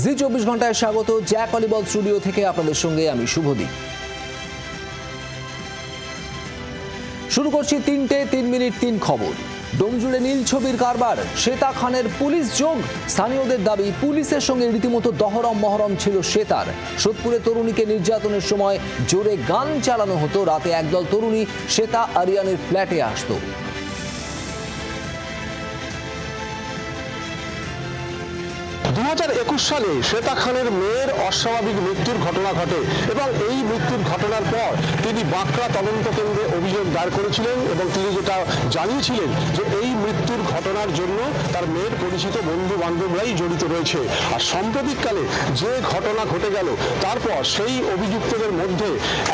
জি 24 ঘন্টায় স্বাগত। Jack অলিবল studio থেকে আপনাদের সঙ্গে আমি শুভদীপ। শুরু করছি 3টে 3 মিনিট 3 খবর। ডোমজুড়ে নীল ছবির কারবার, শ্বেতা খানের পুলিশ যোগ। স্থানীয়দের দাবি পুলিশের সঙ্গে রীতিমতো দহরম মহরম ছিল শ্বেতার। সোদপুরে তরুণীকে নির্যাতনের সময় জোরে গান চালানো হতো। রাতে একদল তরুণী শ্বেতা আরিয়ানের ফ্ল্যাটে আসতো। 2021 সালে শ্বেতা খানের মেয়ের অস্বাভাবিক মৃত্যুর ঘটনা ঘটে এবং এই মৃত্যুর ঘটনার পর তিনি বাঁকড়া তদন্ত কেন্দ্রে অভিযোগ দায়ের করেছিলেন এবং তিনি যেটা জানিয়েছিলেন যে এই মৃত্যুর ঘটনার জন্য তার মেয়ের পরিচিত বন্ধু বান্ধবরাই জড়িত রয়েছে। আর সাম্প্রতিককালে যে ঘটনা ঘটে গেল তারপর সেই অভিযুক্তদের মধ্যে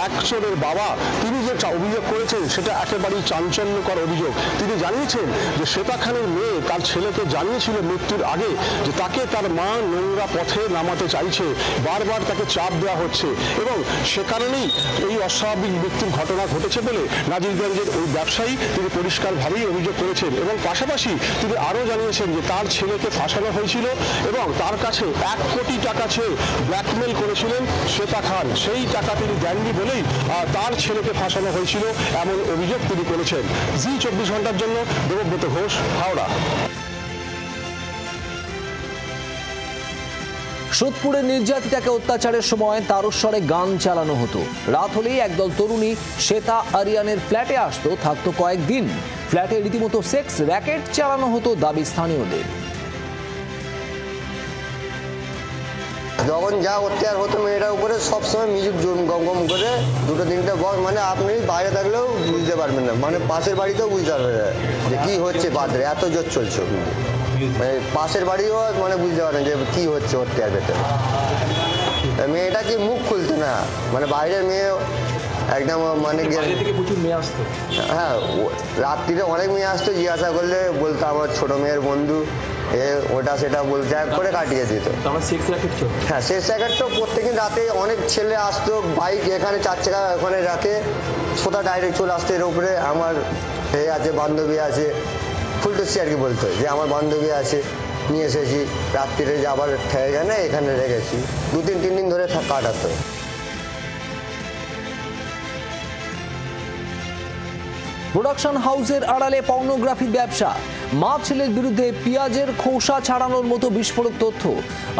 একজনের বাবা তিনি যেটা অভিযোগ করেছেন সেটা একেবারেই চাঞ্চল্যকর অভিযোগ। তিনি জানিয়েছেন যে শ্বেতা খানের মেয়ে তার ছেলেকে জানিয়েছিল মৃত্যুর আগে যে তাকে তার মা নোংরা পথে নামাতে চাইছে, বারবার তাকে চাপ দেওয়া হচ্ছে এবং সে কারণেই এই অস্বাভাবিক মৃত্যুর ঘটনা ঘটেছে বলে নাজিরগঞ্জের ওই ব্যবসায়ী তিনি পরিষ্কারভাবেই অভিযোগ করেছেন। এবং পাশাপাশি তিনি আরও জানিয়েছেন যে তার ছেলেকে ফাঁসানো হয়েছিল এবং তার কাছে 1 কোটি টাকা চেয়ে ব্ল্যাকমেল করেছিলেন শ্বেতা খান। সেই টাকা তিনি দেননি বলেই তার ছেলেকে ফাঁসানো হয়েছিল, এমন অভিযোগ তিনি করেছেন। জি 24 ঘন্টার জন্য দেবব্রত ঘোষ, হাওড়া। সোদপুরে নির্যাতিতাকে অত্যাচারের সময় তারস্বরে গান চালানো হতো। রাত হলেই একদল তরুণী শ্বেতা আরিয়ানের ফ্ল্যাটে আসতো, থাকতো কয়েকদিন। ফ্ল্যাটে রীতিমতো সেক্স র্যাকেট চালানো হতো দাবি স্থানীয়দের। যখন যা অত্যাচার হতো মেয়েটার উপরে সবসময় মিউজিক গম গম করে 2-3টে বক্স, মানে আপনি বাইরে থাকলেও বুঝতে পারবেন না, মানে পাশের বাড়িতেও বুঝতে পারবেন না যে কি হচ্ছে বাদরে, এত জোর চলছে। মানে পাশের বাড়িও মানে বুঝতে পারেন যে কি হচ্ছে অত্যাচার ভেতরে। মেয়েটা কি মুখ খুলতো না, মানে বাইরের মেয়ে একদম মানে হ্যাঁ রাত্রিরে অনেক মেয়ে আসতো, জিজ্ঞাসা করলে বলতো আমার ছোট মেয়ের বন্ধু ওটা সেটা বলতে করে কাটিয়ে দিত। হ্যাঁ সেক্স র্যাকেট তো প্রত্যেকদিন রাতে অনেক ছেলে আসতো, বাইক এখানে 4 চাকা ওখানে রাখে, সোজা ডাইরেক্ট চলে আসতো এর উপরে। আমার আছে বান্ধবী আছে, ফুলটুসি আর কি বলতো যে আমার বান্ধবী আছে, নিয়ে এসেছি, রাত্রিরে আবার ঠেকে না এখানে রেখেছি। 2-3 দিন ধরে কাটাতো। প্রোডাকশন হাউসের আড়ালে পর্নোগ্রাফির ব্যবসা, মা ছেলের বিরুদ্ধে পেঁয়াজের খোসা ছাড়ানোর মতো বিস্ফোরক তথ্য।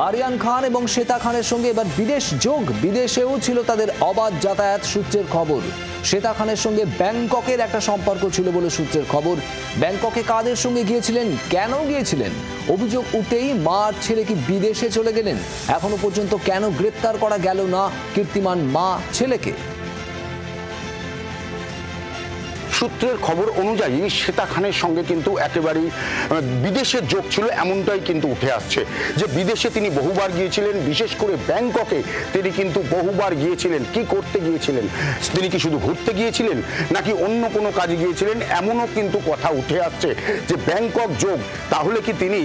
আরিয়ান খান এবং শ্বেতা খানের সঙ্গে এবার বিদেশ যোগ, বিদেশেও ছিল তাদের অবাধ যাতায়াত। সূত্রের খবর, শ্বেতা খানের সঙ্গে ব্যাংককের একটা সম্পর্ক ছিল বলে সূত্রের খবর। ব্যাংককে কাদের সঙ্গে গিয়েছিলেন, কেন গিয়েছিলেন, অভিযোগ উঠেই মা আর ছেলে কি বিদেশে চলে গেলেন? এখনো পর্যন্ত কেন গ্রেপ্তার করা গেল না কীর্তিমান মা ছেলেকে? সূত্রের খবর অনুযায়ী শ্বেতা খানের সঙ্গে কিন্তু একেবারেই বিদেশের যোগ ছিল, এমনটাই কিন্তু উঠে আসছে যে বিদেশে তিনি বহুবার গিয়েছিলেন, বিশেষ করে ব্যাংককে তিনি কিন্তু বহুবার গিয়েছিলেন। কি করতে গিয়েছিলেন, তিনি কি শুধু ঘুরতে গিয়েছিলেন নাকি অন্য কোনো কাজে গিয়েছিলেন, এমনও কিন্তু কথা উঠে আসছে যে ব্যাংকক যোগ। তাহলে কি তিনি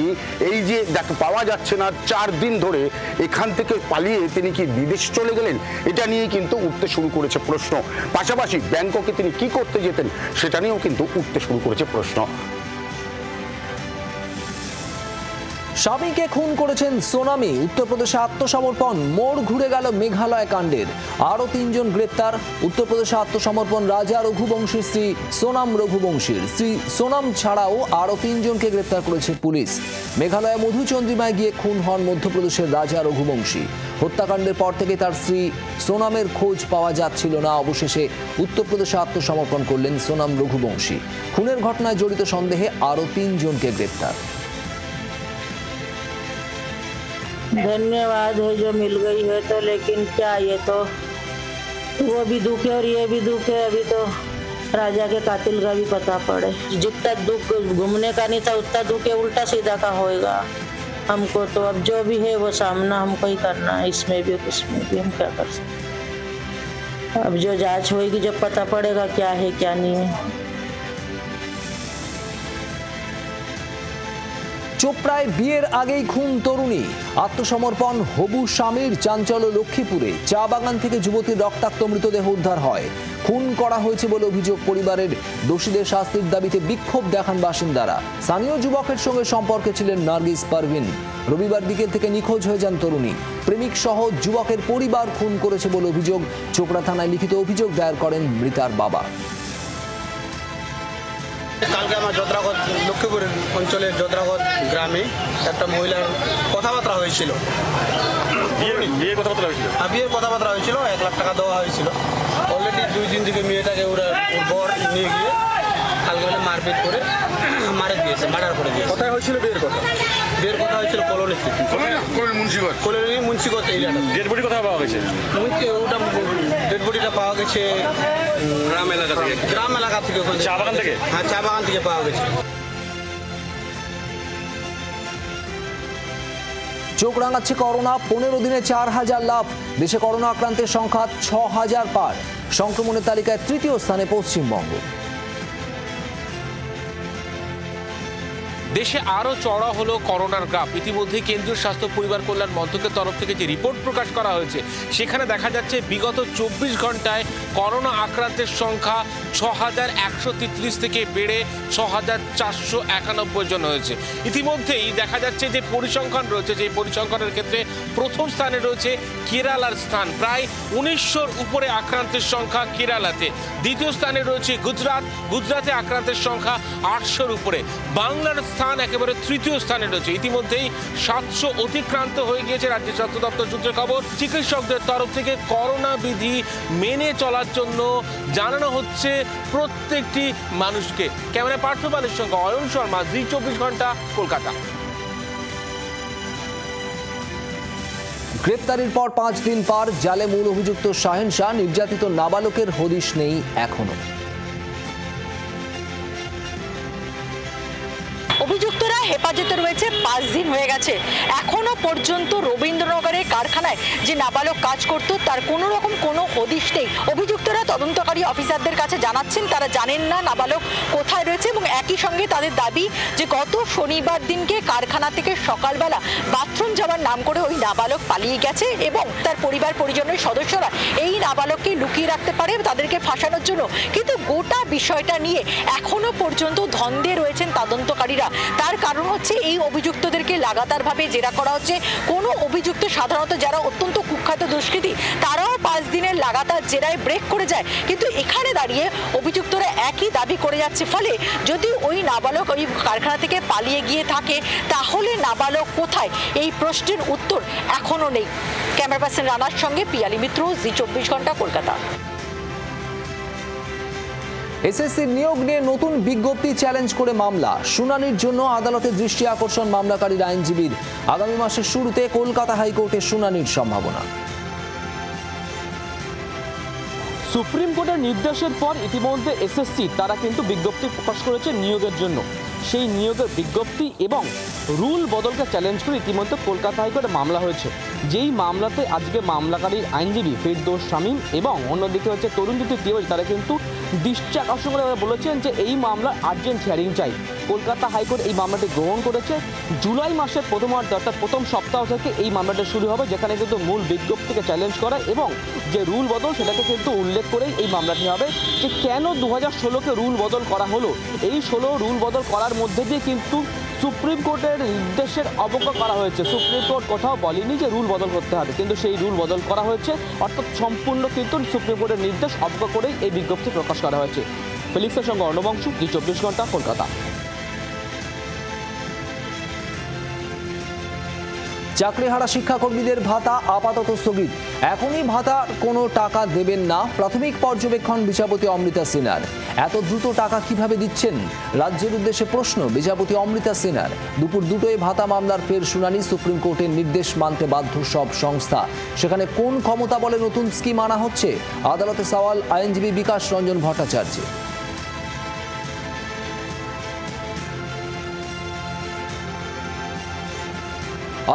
এই যে পাওয়া যাচ্ছে না 4 দিন ধরে এখান থেকে পালিয়ে তিনি কি বিদেশ চলে গেলেন, এটা নিয়ে কিন্তু উঠতে শুরু করেছে প্রশ্ন। পাশাপাশি ব্যাংককে তিনি কি করতে যেতেন সেটা নিয়েও কিন্তু উঠতে শুরু করেছে প্রশ্ন। স্বামীকে খুন করেছেন সোনামি, উত্তরপ্রদেশে আত্মসমর্পণ। মোড় ঘুরে গেল মেঘালয় কাণ্ডের, আরও 3 জন গ্রেপ্তার। উত্তরপ্রদেশে আত্মসমর্পণ রাজা রঘুবংশীর স্ত্রী সোনাম রঘুবংশীর। স্ত্রী সোনাম ছাড়াও আরও 3 জনকে গ্রেপ্তার করেছে পুলিশ। মেঘালয়ে মধুচন্দ্রিমায় গিয়ে খুন হন মধ্যপ্রদেশের রাজা রঘুবংশী। হত্যাকাণ্ডের পর থেকে তার স্ত্রী সোনামের খোঁজ পাওয়া যাচ্ছিল না। অবশেষে উত্তরপ্রদেশে আত্মসমর্পণ করলেন সোনাম রঘুবংশী। খুনের ঘটনায় জড়িত সন্দেহে আরও 3 জনকে গ্রেপ্তার। धन्यवाद है जो मिल गई है, तो लेकिन क्या ये तो वो भी दुख है और ये भी दुख है। अभी तो राजा के कातिल का भी पता पड़े। जितना दुख घूमने का नहीं था उतना दुख है उल्टा सीधा का होएगा हमको। तो अब जो भी है वो सामना हमको ही करना है, इसमें भी उसमें भी हम क्या कर सकते। अब जो जांच होएगी जब पता पड़ेगा क्या है क्या नहीं है। চোপড়ায় বিয়ের আগেই খুন তরুণী, আত্মসমর্পণ হবু স্বামীর। চাঞ্চল্য লক্ষ্মীপুরে চা বাগান থেকে যুবতীর রক্তাক্ত মৃতদেহ উদ্ধার হয়। খুন করা হয়েছে বলে অভিযোগ পরিবারের। দোষীদের শাস্তির দাবিতে বিক্ষোভ দেখান বাসিন্দারা। স্থানীয় যুবকের সঙ্গে সম্পর্কে ছিলেন নার্গিস পারভিন। রবিবার বিকেল থেকে নিখোঁজ হয়ে যান তরুণী। প্রেমিক সহ যুবকের পরিবার খুন করেছে বলে অভিযোগ। চোপড়া থানায় লিখিত অভিযোগ দায়ের করেন মৃতার বাবা। কালকে আমার যদ্রাগত লক্ষ্মীপুর অঞ্চলের যদ্রাগত গ্রামে একটা মহিলার কথাবার্তা হয়েছিল। বিয়ের কথাবার্তা হয়েছিল, 1 লাখ টাকা দেওয়া হয়েছিল। অলরেডি 2 দিন থেকে মেয়েটাকে ওর বর নিয়ে গিয়ে কালকে বলে মারপিট করে মারা করে দিয়েছে। কোথায় হয়েছিল বিয়ের কথা? বিয়ের কথা হয়েছিল কলোনিতে, কলোনি মুন্সিগঞ্জ এরিয়াটা। ডেড বডি কোথায় পাওয়া গেছে? ওটা ডেড বডিটা পাওয়া গেছে গ্রাম এলাকা থেকে। চা বাগান থেকে? হ্যাঁ, চা বাগান থেকে পাওয়া গেছে। চোখ রাঙাচ্ছে করোনা। 15 দিনে 4000 লাভ। দেশে করোনা আক্রান্তের সংখ্যা 6000 পার। সংক্রমণের তালিকায় 3য় স্থানে পশ্চিমবঙ্গ। দেশে আরও চড়া হলো করোনার গ্রাফ। ইতিমধ্যে কেন্দ্রীয় স্বাস্থ্য পরিবার কল্যাণ মন্ত্রকের তরফ থেকে যে রিপোর্ট প্রকাশ করা হয়েছে সেখানে দেখা যাচ্ছে বিগত 24 ঘন্টায় করোনা আক্রান্তের সংখ্যা 6133 থেকে বেড়ে 6491 জন হয়েছে। ইতিমধ্যেই দেখা যাচ্ছে যে পরিসংখ্যান রয়েছে, যে পরিসংখ্যানের ক্ষেত্রে প্রথম স্থানে রয়েছে কেরালার স্থান, প্রায় 1900-র উপরে আক্রান্তের সংখ্যা কেরালাতে। দ্বিতীয় স্থানে রয়েছে গুজরাটে আক্রান্তের সংখ্যা 800-র উপরে। বাংলার স্থান একেবারে 3য় স্থানে রয়েছে। ইতিমধ্যেই 700 অতিক্রান্ত হয়ে গিয়েছে। রাজ্য স্বাস্থ্য দপ্তর সূত্রের খবর। চিকিৎসকদের তরফ থেকে করোনা বিধি মেনে চলার জন্য জানানো হচ্ছে প্রত্যেকটি মানুষকে। ক্যামেরা পার্থ পালের সঙ্গে অয়ন শর্মা, জি 24 ঘন্টা, কলকাতা। গ্রেপ্তারির পর 5 দিন পার। জালে মূল অভিযুক্ত শাহেন শাহ। নির্যাতিত নাবালকের হদিশ নেই এখনো। অভিযুক্তরা হেফাজতে রয়েছে 5 দিন হয়ে গেছে। এখনো পর্যন্ত রবীন্দ্রনগরের কারখানায় যে নাবালক কাজ করত তার কোনো রকম কোনো হদিশ নেই। অভিযুক্তরা তদন্তকারী অফিসারদের কাছে জানাচ্ছেন তারা জানেন না নাবালক কোথায় রয়েছে, এবং একই সঙ্গে তাদের দাবি যে গত শনিবার দিনকে কারখানা থেকে সকালবেলা বাথরুম যাওয়ার নাম করে ওই নাবালক পালিয়ে গেছে এবং তার পরিবার পরিজনের সদস্যরা এই নাবালককে লুকিয়ে রাখতে পারে তাদেরকে ফাঁসানোর জন্য। কিন্তু গোটা বিষয়টা নিয়ে এখনো পর্যন্ত ধন্দে রয়েছেন তদন্তকারীরা। তার কারণ হচ্ছে এই অভিযুক্তদেরকে লাগাতারভাবে জেরা করা হচ্ছে। কোনো অভিযুক্ত সাধারণত যারা অত্যন্ত কুখ্যাত দুষ্কৃতী তারাও 5 দিনের লাগাতার জেরায় ব্রেক করে যায়, কিন্তু এখানে দাঁড়িয়ে অভিযুক্তরা একই দাবি করে যাচ্ছে। ফলে যদি ওই নাবালক ওই কারখানা থেকে পালিয়ে গিয়ে থাকে তাহলে নাবালক কোথায়, এই প্রশ্নের উত্তর এখনো নেই। ক্যামেরা পার্সন রানার সঙ্গে পিয়ালি মিত্র, জি 24 ঘন্টা, কলকাতা। এসএসসির নিয়োগ নিয়ে নতুন বিজ্ঞপ্তি চ্যালেঞ্জ করে মামলা। শুনানির জন্য আদালতে দৃষ্টি আকর্ষণ মামলাকারীর আইনজীবীর। আগামী মাসের শুরুতে কলকাতা হাইকোর্টে শুনানির সম্ভাবনা। সুপ্রিম কোর্টের নির্দেশের পর ইতিমধ্যে এসএসসি তারা কিন্তু বিজ্ঞপ্তি প্রকাশ করেছে নিয়োগের জন্য। সেই নিয়োগের বিজ্ঞপ্তি এবং রুল বদলকে চ্যালেঞ্জ করে ইতিমধ্যে কলকাতা হাইকোর্টে মামলা হয়েছে। যেই মামলাতে আজকে মামলাকারীর আইনজীবী ফেরদৌস শামীম এবং অন্যদিকে হচ্ছে তরুণজ্যোতি তিওয়ারি তারা কিন্তু দৃষ্টি আকর্ষণ করে বলেছেন যে এই মামলার আর্জেন্ট হিয়ারিং চাই। কলকাতা হাইকোর্ট এই মামলাটি গ্রহণ করেছে। জুলাই মাসের প্রথমার্ধে অর্থাৎ প্রথম সপ্তাহ থেকে এই মামলাটা শুরু হবে, যেখানে কিন্তু মূল বিজ্ঞপ্তিকে চ্যালেঞ্জ করা এবং যে রুল বদল সেটাকে কিন্তু উল্লেখ করেই এই মামলাটি হবে। যে কেন 2016-কে রুল বদল করা হলো, এই 16 রুল বদল করার মধ্যে দিয়ে কিন্তু সুপ্রিম কোর্টের নির্দেশের অবজ্ঞা করা হয়েছে। সুপ্রিম কোর্ট কোথাও বলেনি যে রুল বদল করতে হবে, কিন্তু সেই রুল বদল করা হয়েছে। অর্থাৎ সম্পূর্ণ কিন্তু সুপ্রিম কোর্টের নির্দেশ অবজ্ঞা করেই এই বিজ্ঞপ্তি প্রকাশ করা হয়েছে। ফেলিক্সের সঙ্গে অর্ণবংশু, জি 24 ঘন্টা, কলকাতা। চাকরিহারা শিক্ষাকর্মীদের ভাতা আপাতত স্থগিত। এখনই ভাতার কোনো টাকা দেবেন না, প্রাথমিক পর্যবেক্ষণ বিচারপতি অমৃতা সিনহার। এত দ্রুত টাকা কিভাবে দিচ্ছেন, রাজ্যের উদ্দেশ্যে প্রশ্ন বিচারপতি অমৃতা সিনহার। দুপুর 2টোয় ভাতা মামলার ফের শুনানি। সুপ্রিম কোর্টের নির্দেশ মানতে বাধ্য সব সংস্থা। সেখানে কোন ক্ষমতা বলে নতুন স্কিম আনা হচ্ছে, আদালতে সওয়াল আইনজীবী বিকাশ রঞ্জন ভট্টাচার্য।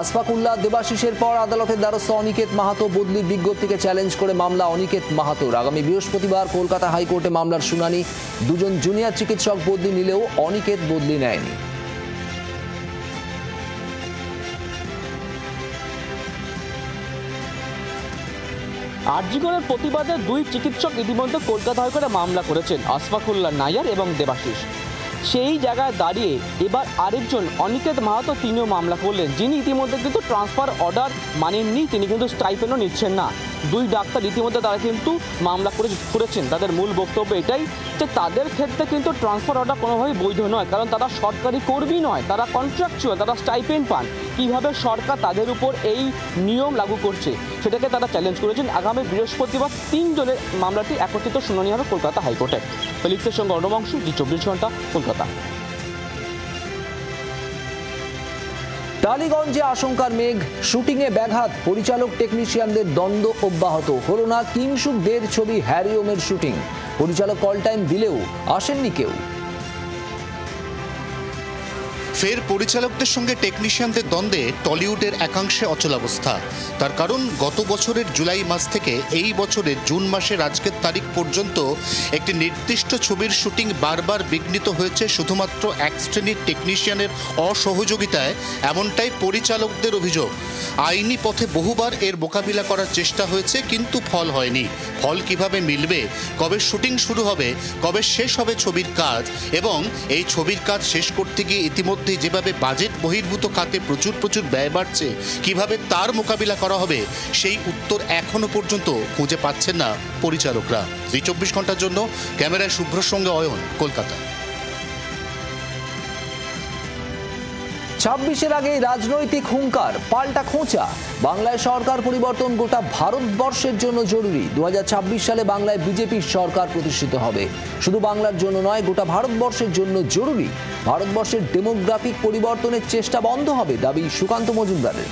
আসফাকুল্লাহ দেবাশিসের পর আদালতের দ্বারস্থ অনিকেত মাহাতো বদলির বিজ্ঞপ্তিকে চ্যালেঞ্জ করে মামলা অনিকেত মাহাতোর। আগামী বৃহস্পতিবার কলকাতা হাইকোর্টে মামলার শুনানি। দুজন জুনিয়র চিকিৎসক বদলি নিলেও অনিকেত বদলি নেয়নি। আরজি করের প্রতিবাদে 2 চিকিৎসক ইতিমধ্যে কলকাতা হাইকোর্টে মামলা করেছেন, আসফাকুল্লাহ নায়ার এবং দেবাশিস। সেই জায়গায় দাঁড়িয়ে এবার আরেকজন অনিকেত মাহাতো তিনিও মামলা করলেন, যিনি ইতিমধ্যে কিন্তু ট্রান্সফার অর্ডার মানেননি, তিনি কিন্তু স্টাইপেন্ডও নিচ্ছেন না। দুই ডাক্তার ইতিমধ্যে তারা কিন্তু মামলা করেছেন। তাদের মূল বক্তব্য এটাই যে তাদের ক্ষেত্রে কিন্তু ট্রান্সফার অর্ডার কোনোভাবেই বৈধ নয়, কারণ তারা সরকারি কর্মী নয়, তারা কন্ট্রাকচুয়াল, তারা স্টাইপেন্ড পান। কীভাবে সরকার তাদের উপর এই নিয়ম লাগু করছে সেটাকে তারা চ্যালেঞ্জ করেছেন। আগামী বৃহস্পতিবার 3 জনের মামলাটি একত্রিত শুনানি হবে কলকাতা হাইকোর্টে। ফেলিক্সের সঙ্গে অর্ণবংশু, জি 24 ঘন্টা, কলকাতা। টালিগঞ্জে আশঙ্কার মেঘ, শুটিংয়ে ব্যাঘাত, পরিচালক টেকনিশিয়ানদের দ্বন্দ্ব অব্যাহত। হলো না কিংশুক 1.5 ছবি হ্যারিওমের শুটিং। পরিচালক কল টাইম দিলেও আসেননি কেউ। ফের পরিচালকদের সঙ্গে টেকনিশিয়ানদের দ্বন্দ্বে টলিউডের একাংশে অচলাবস্থা। তার কারণ গত বছরের জুলাই মাস থেকে এই বছরের জুন মাসের আজকের তারিখ পর্যন্ত একটি নির্দিষ্ট ছবির শুটিং বারবার বিঘ্নিত হয়েছে শুধুমাত্র এক শ্রেণীর টেকনিশিয়ানের অসহযোগিতায়, এমনটাই পরিচালকদের অভিযোগ। আইনি পথে বহুবার এর মোকাবিলা করার চেষ্টা হয়েছে, কিন্তু ফল হয়নি। ফল কিভাবে মিলবে, কবে শুটিং শুরু হবে, কবে শেষ হবে ছবির কাজ, এবং এই ছবির কাজ শেষ করতে গিয়ে ইতিমধ্যে যেভাবে বাজেট বহির্ভূত খাতে প্রচুর ব্যয় বাড়ছে, কিভাবে তার মোকাবিলা করা হবে সেই উত্তর এখনো পর্যন্ত খুঁজে পাচ্ছেন না পরিচালকরা। জি 24 ঘন্টার জন্য ক্যামেরায় শুভ্রর সঙ্গে অয়ন, কলকাতা। 26-এর আগে রাজনৈতিক হুঙ্কার, পাল্টা খোঁচা। বাংলায় সরকার পরিবর্তন গোটা ভারতবর্ষের জন্য জরুরি। 2026 সালে বাংলায় বিজেপির সরকার প্রতিষ্ঠিত হবে। শুধু বাংলার জন্য নয়, গোটা ভারতবর্ষের জন্য জরুরি। ভারতবর্ষের ডেমোগ্রাফিক পরিবর্তনের চেষ্টা বন্ধ হবে, দাবি সুকান্ত মজুমদারের।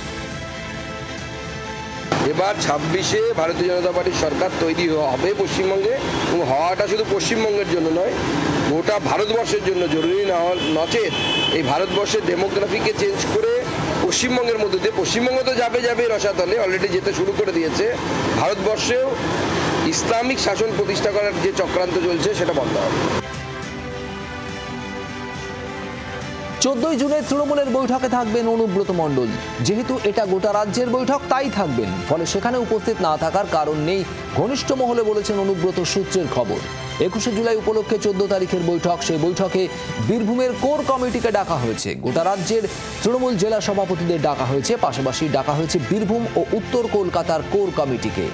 এবার 26-এ ভারতীয় জনতা পার্টির সরকার তৈরি হবে পশ্চিমবঙ্গে, এবং হওয়াটা শুধু পশ্চিমবঙ্গের জন্য নয়, গোটা ভারতবর্ষের জন্য জরুরি। নচেত এই ভারতবর্ষের ডেমোগ্রাফিকে চেঞ্জ করে পশ্চিমবঙ্গের মধ্যে দিয়ে, পশ্চিমবঙ্গ তো যাবে রসাতলে, অলরেডি যেতে শুরু করে দিয়েছে, ভারতবর্ষেও ইসলামিক শাসন প্রতিষ্ঠা করার যে চক্রান্ত চলছে সেটা বন্ধ হবে। 14 জুনের তৃণমূলের বৈঠকে থাকবেন অনুব্রত মণ্ডল। যেহেতু এটা গোটা রাজ্যের বৈঠক, তাই থাকবেন, ফলে সেখানে উপস্থিত না থাকার কারণ নেই ঘনিষ্ঠ মহলে, বলেছেন অনুব্রত সূত্রের খবর। 21শে জুলাই উপলক্ষে 14 তারিখের বৈঠক। সেই বৈঠকে বীরভূমের কোর কমিটিকে ডাকা হয়েছে, গোটা রাজ্যের তৃণমূল জেলা সভাপতিদের ডাকা হয়েছে, পাশাপাশি ডাকা হয়েছে বীরভূম ও উত্তর কলকাতার কোর কমিটিকে।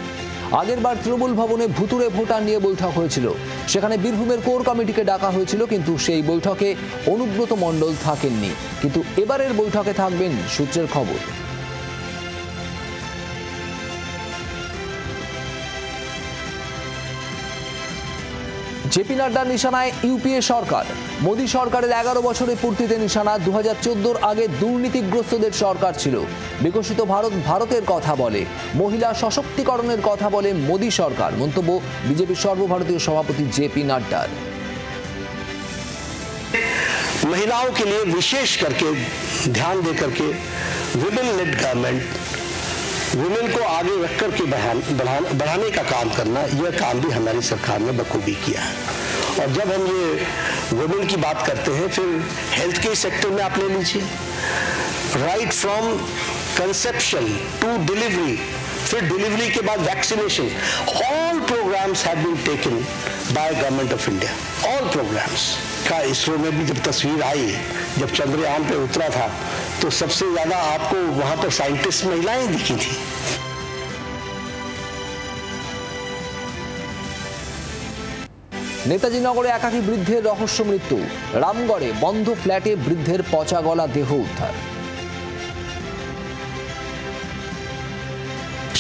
আগেরবার তৃণমূল ভবনে ভুতুড়ে ভোটার নিয়ে বৈঠক হয়েছিল, সেখানে বীরভূমের কোর কমিটিকে ডাকা হয়েছিল, কিন্তু সেই বৈঠকে অনুব্রত মণ্ডল থাকেননি। কিন্তু এবারের বৈঠকে থাকবেন সূত্রের খবর। জেপি নাড্ডার নিশানায় ইউপিএ সরকার। মোদী সরকারের 11 বছরের পূর্তিতে নিশানা। 2014-র আগে দুর্নীতিগ্রস্তদের সরকার ছিল। বিকশিত ভারতের কথা বলে, মহিলা সশক্তিকরণের কথা বলে মোদী সরকার। মন্তব্য বিজেপির সর্বভারতীয় সভাপতি জেপি নাড্ডার। महिलाओं के लिए विशेष करके ध्यान दे करके वुमेन लेड गवर्नमेंट, वुमेन को आगे रख करके बढ़ाने का काम करना, यह काम भी हमारी सरकार ने बखूबी किया है। और जब हम ये वुमेन की बात करते हैं, फिर हेल्थ केयर सेक्टर में आप ले लीजिए, right from conception to delivery, फिर डिलीवरी के बाद vaccination, all programs have been taken by government of India, all programs का। इसरो में भी जब तस्वीर आई, जब चंद्रयान पे उतरा था, तो सबसे ज्यादा आपको वहां पर साइंटिस्ट महिलाएं दिखी थी। নেতাজি নগরে একাকী বৃদ্ধের রহস্য মৃত্যু। রামগড়ে বন্ধ ফ্ল্যাটে বৃদ্ধের পচা গলা দেহ উদ্ধার।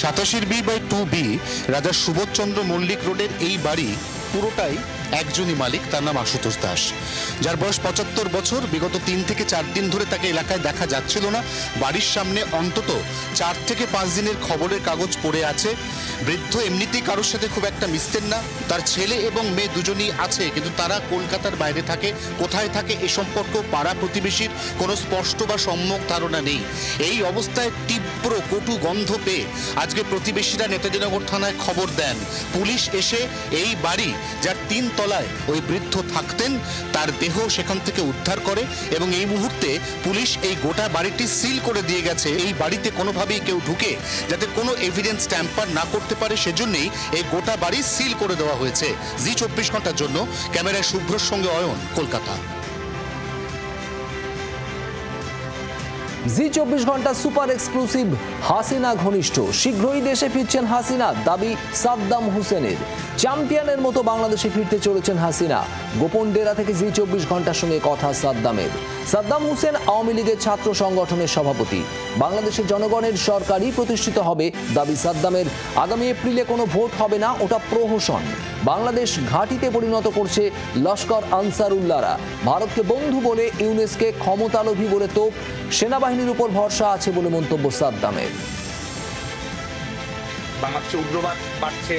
87B/2B রাজা সুবোধচন্দ্র মল্লিক রোডের এই বাড়ি পুরোটাই একজনই মালিক, তার নাম আশুতোষ দাস, যার বয়স 75 বছর। বিগত 3 থেকে 4 দিন ধরে তাকে এলাকায় দেখা যাচ্ছিল না। বাড়ির সামনে অন্তত 4 থেকে 5 দিনের খবরের কাগজ পড়ে আছে। বৃদ্ধ এমনিতেই কারোর সাথে খুব একটা মিশতেন না। তার ছেলে এবং মেয়ে দুজনই আছে, কিন্তু তারা কলকাতার বাইরে থাকে। কোথায় থাকে এ সম্পর্কে পাড়া প্রতিবেশীর কোনো স্পষ্ট বা সম্যক ধারণা নেই। এই অবস্থায় তীব্র কটু গন্ধ পেয়ে আজকে প্রতিবেশীরা নেতাজিনগর থানায় খবর দেন। পুলিশ এসে এই বাড়ি, যার 3 তলায় ওই বৃদ্ধ থাকতেন, তার দেহ সেখান থেকে উদ্ধার করে, এবং এই মুহূর্তে পুলিশ এই গোটা বাড়িটি সিল করে দিয়ে গেছে। এই বাড়িতে কোনোভাবেই কেউ ঢুকে যাতে কোনো এভিডেন্স ট্যাম্পার না করতে পারে, সেজন্যই এই গোটা বাড়ি সিল করে দেওয়া হয়েছে। জি 24 ঘন্টার জন্য ক্যামেরায় শুভ্রর সঙ্গে অয়ন, কলকাতা। জি24 ঘন্টা সুপার এক্সক্লুসিভ হাসিনা ঘনিষ্ঠ, শীঘ্রই দেশে ফিরছেন হাসিনা, দাবি সাদ্দাম হোসেনের। চ্যাম্পিয়নের মতো বাংলাদেশে ফিরতে চলেছেন হাসিনা, গোপন ডেরা থেকে জি24 ঘন্টার সঙ্গে কথা সাদ্দামের। সাদ্দাম হোসেন আওয়ামী লীগের ছাত্র সংগঠনের সভাপতি। বাংলাদেশের জনগণের সরকারই প্রতিষ্ঠিত হবে, দাবি সাদ্দামের। আগামী এপ্রিলে কোনো ভোট হবে না, ওটা প্রহসন। বাংলাদেশ ঘাঁটিতে পরিণত করছে লস্কর আনসারুল্লাহরা। ভারতকে বন্ধু বলে ইউনেসকে ক্ষমতালোভী বলে তোপ, সেনাবাহিনীর উপর ভরসা আছে বলে মন্তব্য সাদ্দামের। বাংলাদেশে উগ্রবাদ বাড়ছে,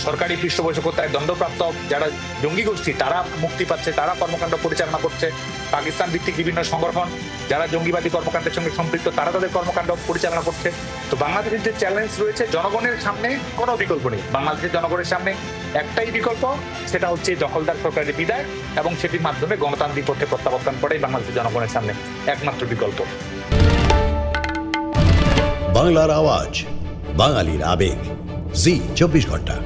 সরকারি পৃষ্ঠপোষকতায় দণ্ডপ্রাপ্ত যারা জঙ্গি গোষ্ঠী তারা মুক্তি পাচ্ছে, তারা কর্মকাণ্ড পরিচালনা করছে। পাকিস্তান ভিত্তিক বিভিন্ন সংগঠন যারা জঙ্গিবাদী কর্মকাণ্ডের সঙ্গে সম্পৃক্ত তারা তাদের কর্মকাণ্ড পরিচালনা করছে। তো বাংলাদেশের যে চ্যালেঞ্জ রয়েছে, জনগণের সামনে কোনো বিকল্প নেই। বাংলাদেশের জনগণের সামনে একটাই বিকল্প, সেটা হচ্ছে দখলদার সরকারের বিদায়, এবং সেটির মাধ্যমে গণতান্ত্রিক পথে প্রত্যাবর্তন করাই বাংলাদেশের জনগণের সামনে একমাত্র বিকল্প। বাংলার আওয়াজ, বাঙালির আবেগ, জি24 ঘন্টা।